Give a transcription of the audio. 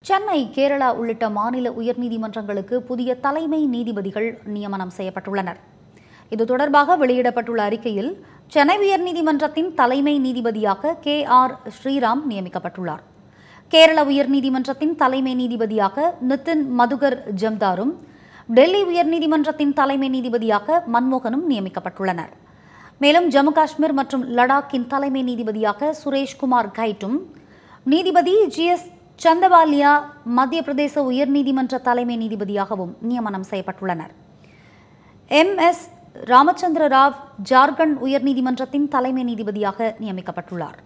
சென்னை, கேரளா உள்ளிட்ட மாநில உயர்நீதிமன்றங்களுக்கு புதிய தலைமை நீதிபதிகள் நியமனம் செய்யப்பட்டுள்ளனர். இது தொடர்பாக வெளியிடப்பட்டுள்ள அறிக்கையில், சென்னை உயர்நீதிமன்றத்தின் தலைமை நீதிபதியாக KR ஸ்ரீராம் நியமிக்கப்பட்டுள்ளார். கேரள உயர்நீதிமன்றத்தின் தலைமை நீதிபதியாக நிதின் மதுகர் ஜம்தாரும், டெல்லி உயர்நீதிமன்றத்தின் தலைமை நீதிபதியாக மன்மோகனும் நியமிக்கப்பட்டுள்ளனர். மேலும் ஜம்மு காஷ்மீர் மற்றும் லடாக்கின் தலைமை நீதிபதியாக சுரேஷ்குமார் கைட்டும், நீதிபதி GS சந்தவாலியா மத்திய பிரதேச உயர்நீதிமன்ற தலைமை நீதிபதியாகவும் நியமனம் செய்யப்பட்டுள்ளனர். MS ராமச்சந்திர ராவ் ஜார்க்கண்ட் உயர்நீதிமன்றத்தின் தலைமை நீதிபதியாக நியமிக்கப்பட்டுள்ளார்.